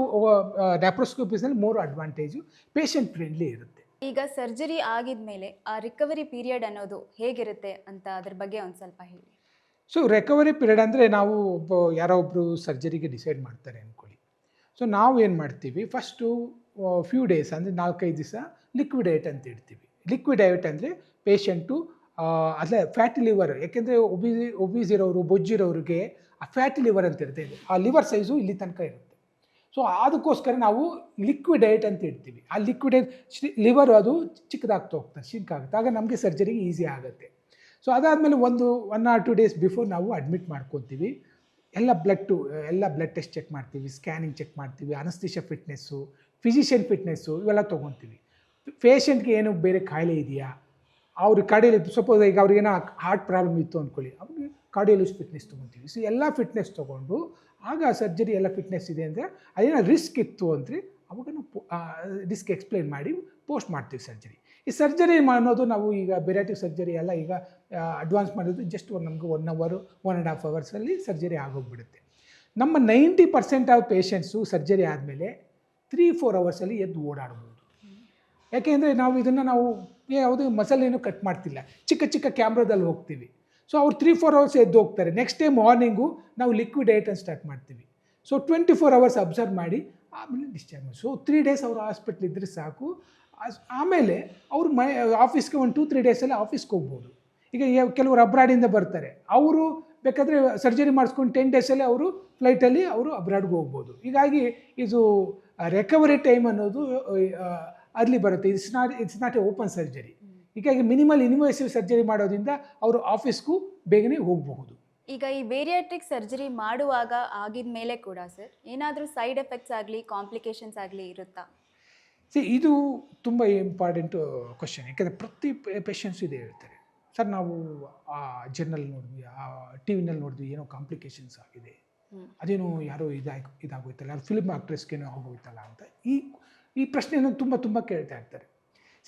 ಲ್ಯಾಪ್ರೋಸ್ಕೋಪಿಸ್ನಲ್ಲಿ ಮೋರ್ ಅಡ್ವಾಂಟೇಜು, ಪೇಷಂಟ್ ಫ್ರೆಂಡ್ಲಿ ಇರುತ್ತೆ. ಈಗ ಸರ್ಜರಿ ಆಗಿದ ಮೇಲೆ ಆ ರಿಕವರಿ ಪೀರಿಯಡ್ ಅನ್ನೋದು ಹೇಗಿರುತ್ತೆ ಅಂತ ಅದ್ರ ಬಗ್ಗೆ ಒಂದು ಸ್ವಲ್ಪ ಹೇಳಿ. ಸೊ ರಿಕವರಿ ಪೀರಿಯಡ್ ಅಂದರೆ ನಾವು ಯಾರೋ ಒಬ್ಬರು ಸರ್ಜರಿಗೆ ಡಿಸೈಡ್ ಮಾಡ್ತಾರೆ ಅಂದ್ಕೊಳ್ಳಿ. ಸೊ ನಾವು ಏನು ಮಾಡ್ತೀವಿ, ಫಸ್ಟು ಫ್ಯೂ ಡೇಸ್ ಅಂದರೆ 4-5 ದಿವಸ ಲಿಕ್ವಿಡ್ ಡಯಟ್ ಅಂತ ಇಡ್ತೀವಿ. ಲಿಕ್ವಿಡ್ ಡಯಟ್ ಅಂದರೆ ಪೇಷಂಟು ಅದೇ ಫ್ಯಾಟಿ ಲಿವರ್, ಯಾಕೆಂದರೆ ಒಬೀಸ್ ಇರೋರು, ಬೊಜ್ಜಿರೋರಿಗೆ ಆ ಫ್ಯಾಟಿ ಲಿವರ್ ಅಂತ ಇರುತ್ತೆ. ಆ ಲಿವರ್ ಸೈಜು ಇಲ್ಲಿ ತನಕ ಇರುತ್ತೆ. ಸೊ ಅದಕ್ಕೋಸ್ಕರ ನಾವು ಲಿಕ್ವಿಡ್ ಡಯಟ್ ಅಂತ ಇಡ್ತೀವಿ. ಆ ಲಿಕ್ವಿಡ್ ಲಿವರ್ ಅದು ಚಿಕ್ಕದಾಗ್ತಾ ಹೋಗ್ತದೆ, ಶಿಂಕ್ ಆಗುತ್ತೆ, ಆಗ ನಮಗೆ ಸರ್ಜರಿಗೆ ಈಸಿ ಆಗುತ್ತೆ. ಸೊ ಅದಾದಮೇಲೆ 1 or 2 ಡೇಸ್ ಬಿಫೋರ್ ನಾವು ಅಡ್ಮಿಟ್ ಮಾಡ್ಕೊತೀವಿ. ಎಲ್ಲ ಬ್ಲಡ್ ಟೆಸ್ಟ್ ಚೆಕ್ ಮಾಡ್ತೀವಿ, ಸ್ಕ್ಯಾನಿಂಗ್ ಚೆಕ್ ಮಾಡ್ತೀವಿ, ಅನಸ್ತೀಷಿಯಾ ಫಿಟ್ನೆಸ್ಸು, ಫಿಸಿಷಿಯನ್ ಫಿಟ್ನೆಸ್ಸು ಇವೆಲ್ಲ ತೊಗೊತೀವಿ. ಪೇಷಂಟ್ಗೆ ಏನು ಬೇರೆ ಕಾಯಿಲೆ ಇದೆಯಾ, ಅವ್ರ ಕಾರ್ಡಿಯಾಲಜಿ, ಸಪೋಸ್ ಈಗ ಅವ್ರಿಗೇನೋ ಹಾರ್ಟ್ ಪ್ರಾಬ್ಲಮ್ ಇತ್ತು ಅಂದ್ಕೊಳ್ಳಿ, ಅವ್ರಿಗೆ ಕಾರ್ಡಿಯಾಲಜಿ ಫಿಟ್ನೆಸ್ ತೊಗೊತೀವಿ. ಸೊ ಎಲ್ಲ ಫಿಟ್ನೆಸ್ ತೊಗೊಂಡು ಆಗ ಸರ್ಜರಿ ಎಲ್ಲ ಫಿಟ್ನೆಸ್ ಇದೆ ಅಂದರೆ ಅದೇನೋ ರಿಸ್ಕ್ ಇತ್ತು ಅಂದರೆ ಅವಾಗ ನಾವು ರಿಸ್ಕ್ ಎಕ್ಸ್ಪ್ಲೈನ್ ಮಾಡಿ ಪೋಸ್ಟ್ ಮಾಡ್ತೀವಿ ಸರ್ಜರಿ. ಈ ಸರ್ಜರಿ ಅನ್ನೋದು ನಾವು ಈಗ ಬೆರಾಟಿವ್ ಸರ್ಜರಿ ಎಲ್ಲ ಈಗ ಅಡ್ವಾನ್ಸ್ ಮಾಡೋದು ಜಸ್ಟ್ ನಮಗೆ 1 hour 1.5 hours ಸರ್ಜರಿ ಆಗೋಗ್ಬಿಡುತ್ತೆ. ನಮ್ಮ 90% ಆಫ್ ಪೇಷಂಟ್ಸು ಸರ್ಜರಿ ಆದಮೇಲೆ 3-4 hours ಎದ್ದು ಓಡಾಡ್ಬೋದು. ಯಾಕೆಂದರೆ ನಾವು ಇದನ್ನು ಯಾವುದೇ ಮಸಲ್ ಏನೂ ಕಟ್ ಮಾಡ್ತಿಲ್ಲ, ಚಿಕ್ಕ ಕ್ಯಾಮ್ರಾದಲ್ಲಿ ಹೋಗ್ತೀವಿ. ಸೊ ಅವ್ರು 3-4 hours ಎದ್ದು ಹೋಗ್ತಾರೆ. ನೆಕ್ಸ್ಟ್ ಡೇ ಮಾರ್ನಿಂಗು ನಾವು ಲಿಕ್ವಿಡ್ ಡಯಟನ್ನು ಸ್ಟಾರ್ಟ್ ಮಾಡ್ತೀವಿ. ಸೊ 24 hours ಅಬ್ಸರ್ವ್ ಮಾಡಿ ಆಮೇಲೆ ಡಿಸ್ಚಾರ್ಜ್ ಮಾಡಿ. ಸೊ 3 days ಅವರು ಹಾಸ್ಪಿಟ್ಲ್ ಇದ್ದರೆ ಸಾಕು. ಆಮೇಲೆ ಅವರು ಆಫೀಸ್ಗೆ 1-2-3 ಡೇಸಲ್ಲಿ ಆಫೀಸ್ಗೆ ಹೋಗ್ಬೋದು. ಈಗ ಕೆಲವರು ಅಬ್ರಾಡಿಂದ ಬರ್ತಾರೆ, ಅವರು ಬೇಕಾದರೆ ಸರ್ಜರಿ ಮಾಡಿಸ್ಕೊಂಡು 10 ಡೇಸಲ್ಲಿ ಅವರು ಫ್ಲೈಟಲ್ಲಿ ಅವರು ಅಬ್ರಾಡ್ಗೆ ಹೋಗ್ಬೋದು. ಹೀಗಾಗಿ ಇದು ರಿಕವರಿ ಟೈಮ್ ಅನ್ನೋದು ಅಲ್ಲಿ ಬರುತ್ತೆ. It's not A open surgery. ಹೀಗಾಗಿ ಮಿನಿಮಲ್ ಇನ್ವೇಸಿವ್ ಸರ್ಜರಿ ಮಾಡೋದ್ರಿಂದ ಅವರು ಆಫೀಸ್ಗೂ ಬೇಗನೆ ಹೋಗಬಹುದು. ಈಗ ಈ ಬೇರಿಯಾಟ್ರಿಕ್ ಸರ್ಜರಿ ಮಾಡುವಾಗ ಆಗಿದ ಮೇಲೆ ಕೂಡ ಸರ್ ಏನಾದರೂ ಸೈಡ್ ಎಫೆಕ್ಟ್ಸ್ ಆಗಲಿ ಕಾಂಪ್ಲಿಕೇಶನ್ಸ್ ಆಗಲಿ ಇರುತ್ತಾ? ಇದು ತುಂಬ ಇಂಪಾರ್ಟೆಂಟು ಕ್ವಶನ್. ಯಾಕೆಂದರೆ ಪ್ರತಿ ಪೇಷಂಟ್ಸು ಇದೇ ಹೇಳ್ತಾರೆ, ಸರ್ ನಾವು ಆ ಜರ್ನಲ್ ನೋಡಿದ್ವಿ, ಆ ಟಿ ವಿನಲ್ಲಿ ನೋಡಿದ್ವಿ, ಏನೋ ಕಾಂಪ್ಲಿಕೇಶನ್ಸ್ ಆಗಿದೆ, ಅದೇನೋ ಯಾರೋ ಇದಾಗೋಯ್ತಲ್ಲ, ಫಿಲ್ಮ್ ಆಕ್ಟ್ರೆಸ್ಗೇನೋ ಆಗೋಯ್ತಲ್ಲ ಅಂತ ಈ ಪ್ರಶ್ನೆಯನ್ನು ತುಂಬ ಕೇಳ್ತಾ ಇರ್ತಾರೆ.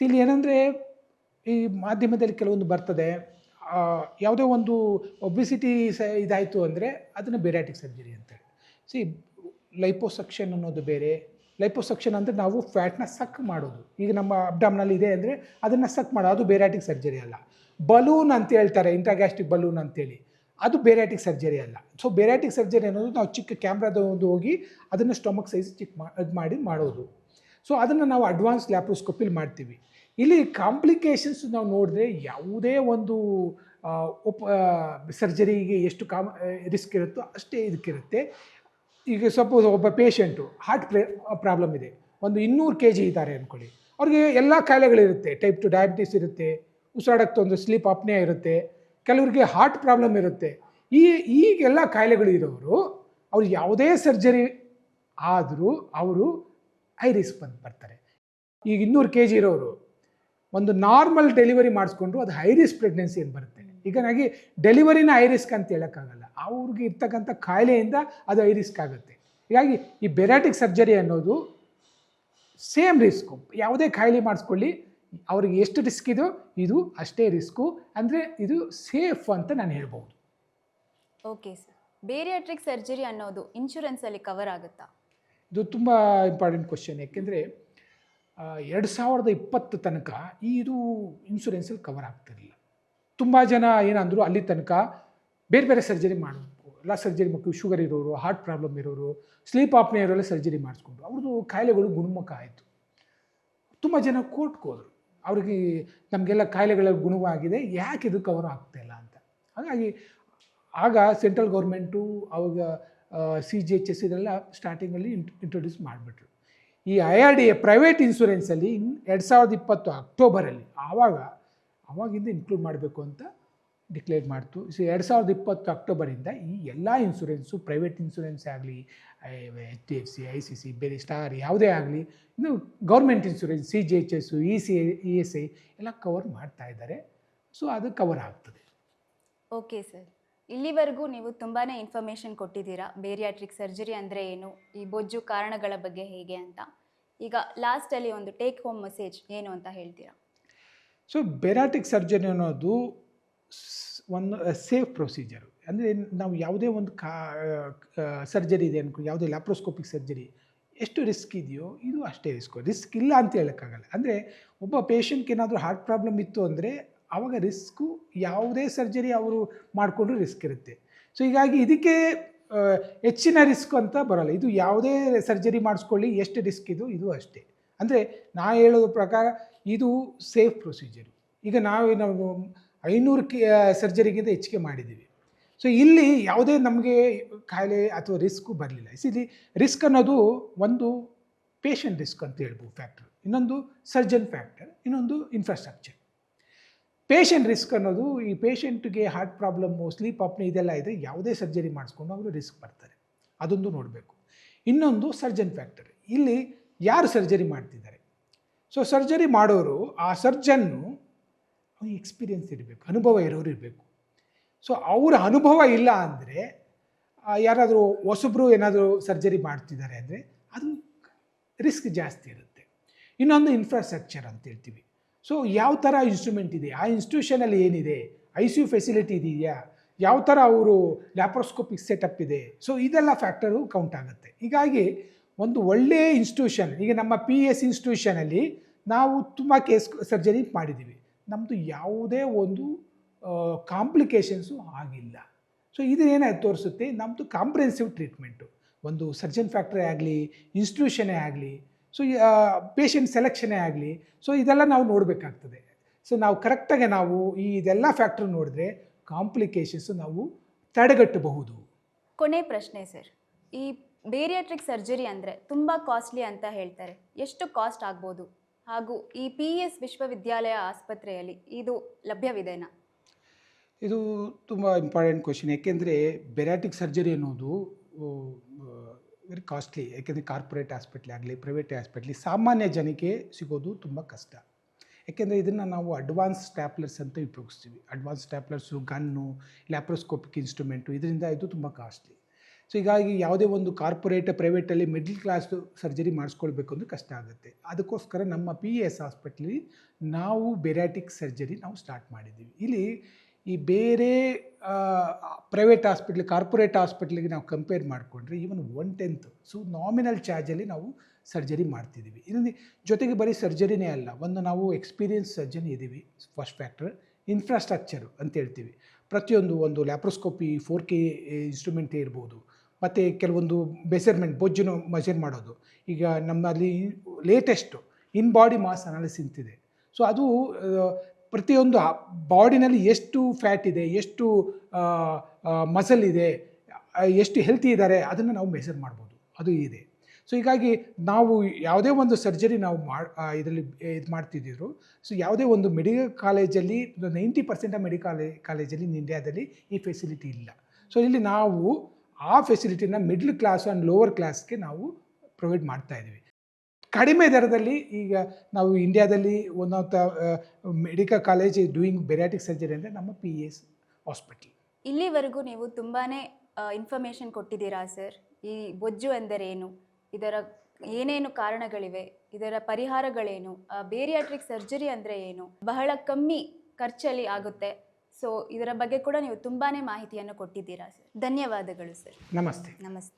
ಇಲ್ಲಿ ಏನಂದರೆ ಈ ಮಾಧ್ಯಮದಲ್ಲಿ ಕೆಲವೊಂದು ಬರ್ತದೆ, ಯಾವುದೋ ಒಂದು ಒಬಿಸಿಟಿ ಇದಾಯಿತು ಅಂದರೆ ಅದನ್ನು ಬೆರಾಟಿಕ್ ಸರ್ಜರಿ ಅಂತೇಳಿ. ಲೈಪೋಸಕ್ಷನ್ ಅನ್ನೋದು ಬೇರೆ. ಲೈಪೋಸಕ್ಷನ್ ಅಂದರೆ ನಾವು ಫ್ಯಾಟ್ನ ಸಕ್ ಮಾಡೋದು. ಈಗ ನಮ್ಮ ಅಬ್ಡಾಮ್ನಲ್ಲಿ ಇದೆ ಅಂದರೆ ಅದನ್ನು ಸಕ್ ಮಾಡೋದು, ಅದು ಬೇರಾಟಿಕ್ ಸರ್ಜರಿ ಅಲ್ಲ. ಬಲೂನ್ ಅಂತ ಹೇಳ್ತಾರೆ, ಇಂಟ್ರಾಗ್ಯಾಸ್ಟ್ರಿಕ್ ಬಲೂನ್ ಅಂತೇಳಿ, ಅದು ಬೇರಾಟಿಕ್ ಸರ್ಜರಿ ಅಲ್ಲ. ಸೊ ಬೇರಾಟಿಕ್ ಸರ್ಜರಿ ಅನ್ನೋದು ನಾವು ಚಿಕ್ಕ ಕ್ಯಾಮ್ರಾದ ಹೋಗಿ ಅದನ್ನು ಸ್ಟೊಮಕ್ ಸೈಜ್ ಮಾಡಿ ಮಾಡೋದು. ಸೊ ಅದನ್ನು ನಾವು ಅಡ್ವಾನ್ಸ್ ಲ್ಯಾಪ್ರೋಸ್ಕೋಪಿಲಿ ಮಾಡ್ತೀವಿ. ಇಲ್ಲಿ ಕಾಂಪ್ಲಿಕೇಶನ್ಸ್ ನಾವು ನೋಡಿದ್ರೆ ಯಾವುದೇ ಒಂದು ಸರ್ಜರಿಗೆ ಎಷ್ಟು ರಿಸ್ಕ್ ಇರುತ್ತೋ ಅಷ್ಟೇ ಇದಕ್ಕಿರುತ್ತೆ. ಈಗ ಸಪೋಸ್ ಒಬ್ಬ ಪೇಷಂಟು ಹಾರ್ಟ್ ಪ್ರಾಬ್ಲಮ್ ಇದೆ, ಒಂದು 200 kg ಇದ್ದಾರೆ ಅಂದ್ಕೊಳ್ಳಿ, ಅವ್ರಿಗೆ ಎಲ್ಲ ಕಾಯಿಲೆಗಳಿರುತ್ತೆ. ಟೈಪ್ 2 ಡಯಾಬಿಟಿಸ್ ಇರುತ್ತೆ, ಉಸಿರಾಡಕ್ಕೆ ತೊಂದರೆ, ಸ್ಲೀಪ್ ಅಪ್ನಿಯಾ ಇರುತ್ತೆ, ಕೆಲವರಿಗೆ ಹಾರ್ಟ್ ಪ್ರಾಬ್ಲಮ್ ಇರುತ್ತೆ. ಈಗೆಲ್ಲ ಕಾಯಿಲೆಗಳು ಇರೋರು ಅವ್ರು ಯಾವುದೇ ಸರ್ಜರಿ ಆದರೂ ಅವರು ಹೈ ರಿಸ್ಕ್ ಬರ್ತಾರೆ. ಈಗ 200 kg ಇರೋರು ಒಂದು ನಾರ್ಮಲ್ ಡೆಲಿವರಿ ಮಾಡಿಸ್ಕೊಂಡ್ರು ಅದು ಹೈ ರಿಸ್ಕ್ ಪ್ರೆಗ್ನೆನ್ಸಿ ಏನು ಬರುತ್ತೆ. ಈಗ ನನಗೆ ಡೆಲಿವರಿನ ಹೈ ರಿಸ್ಕ್ ಅಂತ ಹೇಳೋಕ್ಕಾಗಲ್ಲ, ಅವ್ರಿಗೆ ಇರ್ತಕ್ಕಂಥ ಕಾಯಿಲೆಯಿಂದ ಅದು ಹೈ ರಿಸ್ಕ್ ಆಗುತ್ತೆ. ಹೀಗಾಗಿ ಈ ಬೆರಾಟಿಕ್ ಸರ್ಜರಿ ಅನ್ನೋದು ಸೇಮ್ ರಿಸ್ಕು, ಯಾವುದೇ ಕಾಯಿಲೆ ಮಾಡಿಸ್ಕೊಳ್ಳಿ ಅವ್ರಿಗೆ ಎಷ್ಟು ರಿಸ್ಕ್ ಇದೋ ಇದು ಅಷ್ಟೇ ರಿಸ್ಕು, ಅಂದರೆ ಇದು ಸೇಫ್ ಅಂತ ನಾನು ಹೇಳ್ಬೋದು. ಓಕೆ ಸರ್, ಬೇರಿಯಾಟ್ರಿಕ್ ಸರ್ಜರಿ ಅನ್ನೋದು ಇನ್ಶೂರೆನ್ಸಲ್ಲಿ ಕವರ್ ಆಗುತ್ತಾ? ಇದು ತುಂಬ ಇಂಪಾರ್ಟೆಂಟ್ ಕ್ವಶನ್. ಯಾಕೆಂದರೆ 2020 ತನಕ ಇದು ಇನ್ಶೂರೆನ್ಸಲ್ಲಿ ಕವರ್ ಆಗ್ತಿರಲಿಲ್ಲ. ತುಂಬ ಜನ ಏನಂದರು ಅಲ್ಲಿ ತನಕ ಬೇರೆ ಬೇರೆ ಸರ್ಜರಿ ಮಾಡಬೇಕು, ಎಲ್ಲ ಸರ್ಜರಿ ಮಕ್ಕಳು ಶುಗರ್ ಇರೋರು, ಹಾರ್ಟ್ ಪ್ರಾಬ್ಲಮ್ ಇರೋರು, ಸ್ಲೀಪ್ ಆಪ್ನೇ ಇರೋಲ್ಲ ಸರ್ಜರಿ ಮಾಡಿಸ್ಕೊಂಡು ಅವ್ರದ್ದು ಕಾಯಿಲೆಗಳು ಗುಣಮುಖ ಆಯಿತು. ತುಂಬ ಜನ ಕೋರ್ಟ್ಗೆ ಹೋದರು, ಅವ್ರಿಗೆ ನಮಗೆಲ್ಲ ಕಾಯಿಲೆಗಳ ಗುಣವಾಗಿದೆ, ಯಾಕೆ ಇದು ಕವರ್ ಆಗ್ತಾಯಿಲ್ಲ ಅಂತ. ಹಾಗಾಗಿ ಆಗ ಸೆಂಟ್ರಲ್ ಗೌರ್ಮೆಂಟು ಅವಾಗ CGHS ಇದೆಲ್ಲ ಸ್ಟಾರ್ಟಿಂಗಲ್ಲಿ ಇಂಟ್ರೊಡ್ಯೂಸ್ ಮಾಡಿಬಿಟ್ರು. ಈ IRDA ಪ್ರೈವೇಟ್ ಇನ್ಶೂರೆನ್ಸಲ್ಲಿ 2020 ಅಕ್ಟೋಬರಲ್ಲಿ ಆವಾಗಿಂದ ಇನ್ಕ್ಲೂಡ್ ಮಾಡಬೇಕು ಅಂತ ಡಿಕ್ಲೇರ್ ಮಾಡ್ತು. 2020 ಅಕ್ಟೋಬರಿಂದ ಈ ಎಲ್ಲ ಇನ್ಶೂರೆನ್ಸು, ಪ್ರೈವೇಟ್ ಇನ್ಶೂರೆನ್ಸ್ ಆಗಲಿ, HDFC, ICC, ಬೇರೆ ಸ್ಟಾರ್ ಯಾವುದೇ ಆಗಲಿ, ಇನ್ನು ಗೌರ್ಮೆಂಟ್ ಇನ್ಶೂರೆನ್ಸ್ CGHS, ESI ಎಲ್ಲ ಕವರ್ ಮಾಡ್ತಾ ಇದ್ದಾರೆ. ಸೊ ಅದು ಕವರ್ ಆಗ್ತದೆ. ಓಕೆ ಸರ್, ಇಲ್ಲಿವರೆಗೂ ನೀವು ತುಂಬಾ ಇನ್ಫಾರ್ಮೇಷನ್ ಕೊಟ್ಟಿದ್ದೀರಾ, ಬೇರಿಯಾಟ್ರಿಕ್ ಸರ್ಜರಿ ಅಂದರೆ ಏನು, ಈ ಬೊಜ್ಜು ಕಾರಣಗಳ ಬಗ್ಗೆ ಹೇಗೆ ಅಂತ. ಈಗ ಲಾಸ್ಟಲ್ಲಿ ಒಂದು ಟೇಕ್ ಹೋಮ್ ಮೆಸೇಜ್ ಏನು ಅಂತ ಹೇಳ್ತೀರಾ? ಸೊ ಬೆರಾಟಿಕ್ ಸರ್ಜರಿ ಅನ್ನೋದು ಒಂದು ಸೇಫ್ ಪ್ರೊಸೀಜರು. ಅಂದರೆ ನಾವು ಯಾವುದೇ ಒಂದು ಸರ್ಜರಿ ಇದೆ ಅನ್ಕೊ, ಯಾವುದೇ ಲ್ಯಾಪ್ರೋಸ್ಕೋಪಿಕ್ ಸರ್ಜರಿ ಎಷ್ಟು ರಿಸ್ಕ್ ಇದೆಯೋ ಇದು ಅಷ್ಟೇ ರಿಸ್ಕ್ ಇಲ್ಲ ಅಂತ ಹೇಳೋಕ್ಕಾಗಲ್ಲ. ಅಂದರೆ ಒಬ್ಬ ಪೇಷಂಟ್ಗೆ ಏನಾದರೂ ಹಾರ್ಟ್ ಪ್ರಾಬ್ಲಮ್ ಇತ್ತು ಅಂದರೆ ಆವಾಗ ರಿಸ್ಕು ಯಾವುದೇ ಸರ್ಜರಿ ಅವರು ಮಾಡಿಕೊಂಡ್ರೂ ರಿಸ್ಕ್ ಇರುತ್ತೆ. ಸೊ ಹೀಗಾಗಿ ಇದಕ್ಕೆ ಹೆಚ್ಚಿನ ರಿಸ್ಕ್ ಅಂತ ಬರೋಲ್ಲ. ಇದು ಯಾವುದೇ ಸರ್ಜರಿ ಮಾಡಿಸ್ಕೊಳ್ಳಿ ಎಷ್ಟು ರಿಸ್ಕ್ ಇದು ಅಷ್ಟೇ. ಅಂದರೆ ನಾ ಹೇಳೋದ್ರ ಪ್ರಕಾರ ಇದು ಸೇಫ್ ಪ್ರೊಸೀಜರು. ಈಗ ನಾವು 500 ಸರ್ಜರಿಗಿಂತ ಹೆಚ್ಚಿಗೆ ಮಾಡಿದ್ದೀವಿ. ಸೊ ಇಲ್ಲಿ ಯಾವುದೇ ನಮಗೆ ಕಾಯಿಲೆ ಅಥವಾ ರಿಸ್ಕು ಬರಲಿಲ್ಲ. ಇಲ್ಲಿ ರಿಸ್ಕ್ ಅನ್ನೋದು ಒಂದು ಪೇಷಂಟ್ ರಿಸ್ಕ್ ಅಂತ ಹೇಳ್ಬೋದು ಫ್ಯಾಕ್ಟರ್, ಇನ್ನೊಂದು ಸರ್ಜನ್ ಫ್ಯಾಕ್ಟರ್, ಇನ್ನೊಂದು ಇನ್ಫ್ರಾಸ್ಟ್ರಕ್ಚರ್. ಪೇಷಂಟ್ ರಿಸ್ಕ್ ಅನ್ನೋದು ಈ ಪೇಷಂಟ್ಗೆ ಹಾರ್ಟ್ ಪ್ರಾಬ್ಲಮ್ಮು, ಸ್ಲೀಪ್ ಆಪ್ನೇ ಇದೆಲ್ಲ ಇದ್ದರೆ ಯಾವುದೇ ಸರ್ಜರಿ ಮಾಡಿಸ್ಕೊಂಡು ಅವರು ರಿಸ್ಕ್ ಬರ್ತಾರೆ, ಅದೊಂದು ನೋಡಬೇಕು. ಇನ್ನೊಂದು ಸರ್ಜನ್ ಫ್ಯಾಕ್ಟರ್, ಇಲ್ಲಿ ಯಾರು ಸರ್ಜರಿ ಮಾಡ್ತಿದ್ದಾರೆ. ಸೊ ಸರ್ಜರಿ ಮಾಡೋರು ಆ ಸರ್ಜನ್ನು ಅವ್ರಿಗೆ ಎಕ್ಸ್ಪೀರಿಯನ್ಸ್ ಇರಬೇಕು, ಅನುಭವ ಇರೋರು ಇರಬೇಕು. ಸೊ ಅವರ ಅನುಭವ ಇಲ್ಲ ಅಂದರೆ, ಯಾರಾದರೂ ಹೊಸಬ್ರು ಏನಾದರೂ ಸರ್ಜರಿ ಮಾಡ್ತಿದ್ದಾರೆ ಅಂದರೆ ಅದು ರಿಸ್ಕ್ ಜಾಸ್ತಿ ಇರುತ್ತೆ. ಇನ್ನೊಂದು ಇನ್ಫ್ರಾಸ್ಟ್ರಕ್ಚರ್ ಅಂತ ಹೇಳ್ತೀವಿ. ಸೊ ಯಾವ ಥರ ಇನ್ಸ್ಟ್ರೂಮೆಂಟ್ ಇದೆ, ಆ ಇನ್ಸ್ಟಿಟ್ಯೂಷನಲ್ಲಿ ಏನಿದೆ, ICU ಫೆಸಿಲಿಟಿ ಇದೆಯಾ, ಯಾವ ಥರ ಅವರು ಲ್ಯಾಪ್ರೋಸ್ಕೋಪಿಕ್ ಸೆಟಪ್ ಇದೆ, ಸೊ ಇದೆಲ್ಲ ಫ್ಯಾಕ್ಟರು ಕೌಂಟ್ ಆಗುತ್ತೆ. ಹೀಗಾಗಿ ಒಂದು ಒಳ್ಳೆಯ ಇನ್ಸ್ಟಿಟ್ಯೂಷನ್, ಈಗ ನಮ್ಮ PS ಇನ್ಸ್ಟಿಟ್ಯೂಷನಲ್ಲಿ ನಾವು ತುಂಬ ಕೇಸ್ ಸರ್ಜರಿ ಮಾಡಿದ್ದೀವಿ, ನಮ್ಮದು ಯಾವುದೇ ಒಂದು ಕಾಂಪ್ಲಿಕೇಶನ್ಸು ಆಗಿಲ್ಲ. ಸೊ ಇದು ಏನಾಯ್ತು ತೋರಿಸುತ್ತೆ, ನಮ್ಮದು ಕಾಂಪ್ರಿಹೆನ್ಸಿವ್ ಟ್ರೀಟ್ಮೆಂಟು, ಒಂದು ಸರ್ಜನ್ ಫ್ಯಾಕ್ಟ್ರೇ ಆಗಲಿ, ಇನ್ಸ್ಟಿಟ್ಯೂಷನೇ ಆಗಲಿ, ಸೊ ಪೇಷಂಟ್ ಸೆಲೆಕ್ಷನೇ ಆಗಲಿ, ಸೊ ಇದೆಲ್ಲ ನಾವು ನೋಡಬೇಕಾಗ್ತದೆ. ಸೊ ನಾವು ಕರೆಕ್ಟಾಗಿ ನಾವು ಇದೆಲ್ಲ ಫ್ಯಾಕ್ಟ್ರ್ ನೋಡಿದ್ರೆ ಕಾಂಪ್ಲಿಕೇಶನ್ಸು ನಾವು ತಡೆಗಟ್ಟಬಹುದು. ಕೊನೆ ಪ್ರಶ್ನೆ ಸರ್, ಈ ಬೇರಿಯಾಟ್ರಿಕ್ ಸರ್ಜರಿ ಅಂದರೆ ತುಂಬ ಕಾಸ್ಟ್ಲಿ ಅಂತ ಹೇಳ್ತಾರೆ, ಎಷ್ಟು ಕಾಸ್ಟ್ ಆಗ್ಬೋದು? ಹಾಗೂ ಈ PS ವಿಶ್ವವಿದ್ಯಾಲಯ ಆಸ್ಪತ್ರೆಯಲ್ಲಿ ಇದು ಲಭ್ಯವಿದೆನಾ? ಇದು ತುಂಬ ಇಂಪಾರ್ಟೆಂಟ್ ಕ್ವಶನ್. ಯಾಕೆಂದರೆ ಬೆರಾಟಿಕ್ ಸರ್ಜರಿ ಅನ್ನೋದು ವೆರಿ ಕಾಸ್ಟ್ಲಿ. ಯಾಕೆಂದರೆ ಕಾರ್ಪೊರೇಟ್ ಹಾಸ್ಪಿಟ್ಲ್ ಆಗಲಿ, ಪ್ರೈವೇಟ್ ಹಾಸ್ಪಿಟ್ಲಿ ಸಾಮಾನ್ಯ ಜನಕ್ಕೆ ಸಿಗೋದು ತುಂಬ ಕಷ್ಟ. ಯಾಕೆಂದರೆ ಇದನ್ನು ನಾವು ಅಡ್ವಾನ್ಸ್ ಸ್ಟ್ಯಾಪ್ಲರ್ಸ್ ಅಂತ ಉಪಯೋಗಿಸ್ತೀವಿ. ಅಡ್ವಾನ್ಸ್ ಸ್ಟ್ಯಾಪ್ಲರ್ಸು, ಗನ್ನು, ಲ್ಯಾಪ್ರೋಸ್ಕೋಪಿಕ್ ಇನ್ಸ್ಟ್ರೂಮೆಂಟು, ಇದರಿಂದ ಇದು ತುಂಬ ಕಾಸ್ಟ್ಲಿ. ಸೊ ಹೀಗಾಗಿ ಯಾವುದೇ ಒಂದು ಕಾರ್ಪೊರೇಟ್ ಪ್ರೈವೇಟಲ್ಲಿ ಮಿಡ್ಲ್ ಕ್ಲಾಸ್ ಸರ್ಜರಿ ಮಾಡಿಸ್ಕೊಳ್ಬೇಕು ಅಂದರೆ ಕಷ್ಟ ಆಗುತ್ತೆ. ಅದಕ್ಕೋಸ್ಕರ ನಮ್ಮ PS ಹಾಸ್ಪಿಟ್ಲಿ ನಾವು ಬೆರಾಟಿಕ್ ಸರ್ಜರಿ ನಾವು ಸ್ಟಾರ್ಟ್ ಮಾಡಿದ್ದೀವಿ. ಇಲ್ಲಿ ಈ ಬೇರೆ ಪ್ರೈವೇಟ್ ಹಾಸ್ಪಿಟ್ಲ್, ಕಾರ್ಪೊರೇಟ್ ಹಾಸ್ಪಿಟ್ಲಿಗೆ ನಾವು ಕಂಪೇರ್ ಮಾಡಿಕೊಂಡ್ರೆ ಈವನ್ 1/10, ಸೊ ನಾಮಿನಲ್ ಚಾರ್ಜಲ್ಲಿ ನಾವು ಸರ್ಜರಿ ಮಾಡ್ತಿದ್ದೀವಿ. ಇದರಲ್ಲಿ ಜೊತೆಗೆ ಬರೀ ಸರ್ಜರಿನೇ ಅಲ್ಲ, ಒಂದು ನಾವು ಎಕ್ಸ್ಪೀರಿಯನ್ಸ್ ಸರ್ಜನ್ ಇದ್ದೀವಿ. ಫಸ್ಟ್ ಫ್ಯಾಕ್ಟರ್ ಇನ್ಫ್ರಾಸ್ಟ್ರಕ್ಚರು ಅಂತ ಹೇಳ್ತೀವಿ. ಪ್ರತಿಯೊಂದು ಒಂದು ಲ್ಯಾಪ್ರೋಸ್ಕೋಪಿ 4K ಇನ್ಸ್ಟ್ರೂಮೆಂಟೇ ಇರ್ಬೋದು, ಮತ್ತು ಕೆಲವೊಂದು ಮೆಸರ್ಮೆಂಟ್, ಬೊಜ್ಜನ್ನು ಮೆಜರ್ ಮಾಡೋದು. ಈಗ ನಮ್ಮಲ್ಲಿ latest in body mass analysis ಇದೆ. ಸೊ ಅದು ಪ್ರತಿಯೊಂದು ಬಾಡಿನಲ್ಲಿ ಎಷ್ಟು ಫ್ಯಾಟ್ ಇದೆ, ಎಷ್ಟು ಮಸಲ್ ಇದೆ, ಎಷ್ಟು ಹೆಲ್ತಿ ಇದ್ದಾರೆ, ಅದನ್ನು ನಾವು ಮೆಸರ್ ಮಾಡ್ಬೋದು, ಅದು ಇದೆ. ಸೊ ಹೀಗಾಗಿ ನಾವು ಯಾವುದೇ ಒಂದು ಸರ್ಜರಿ ನಾವು ಇದರಲ್ಲಿ ಇದು ಮಾಡ್ತಿದ್ದರು. ಸೊ ಯಾವುದೇ ಒಂದು ಮೆಡಿಕಲ್ ಕಾಲೇಜಲ್ಲಿ 90% ಆಫ್ ಮೆಡಿಕಲ್ ಕಾಲೇಜಲ್ಲಿ ಇಂಡಿಯಾದಲ್ಲಿ ಈ ಫೆಸಿಲಿಟಿ ಇಲ್ಲ. ಸೊ ಇಲ್ಲಿ ನಾವು ಆ ಫೆಸಿಲಿಟಿನ ಮಿಡ್ಲ್ ಕ್ಲಾಸ್ ಆ್ಯಂಡ್ ಲೋವರ್ ಕ್ಲಾಸ್ಗೆ ನಾವು ಪ್ರೊವೈಡ್ ಮಾಡ್ತಾಯಿದ್ದೀವಿ. ಕಡಿಮೆ ದರದಲ್ಲಿ ಈಗ ನಾವು ಇಂಡಿಯಾದಲ್ಲಿ one of the medical college doing bariatric surgery ಅಂದರೆ ನಮ್ಮ PES ಹಾಸ್ಪಿಟಲ್. ಇಲ್ಲಿವರೆಗೂ ನೀವು ತುಂಬಾ ಇನ್ಫಾರ್ಮೇಷನ್ ಕೊಟ್ಟಿದ್ದೀರಾ ಸರ್. ಈ ಬೊಜ್ಜು ಎಂದರೇನು, ಇದರ ಏನೇನು ಕಾರಣಗಳಿವೆ, ಇದರ ಪರಿಹಾರಗಳೇನು, ಬೇರಿಯಾಟ್ರಿಕ್ ಸರ್ಜರಿ ಅಂದರೆ ಏನು, ಬಹಳ ಕಮ್ಮಿ ಖರ್ಚಲ್ಲಿ ಆಗುತ್ತೆ. ಸೊ ಇದರ ಬಗ್ಗೆ ಕೂಡ ನೀವು ತುಂಬಾ ಮಾಹಿತಿಯನ್ನು ಕೊಟ್ಟಿದ್ದೀರಾ ಸರ್. ಧನ್ಯವಾದಗಳು ಸರ್. ನಮಸ್ತೆ. ನಮಸ್ತೆ.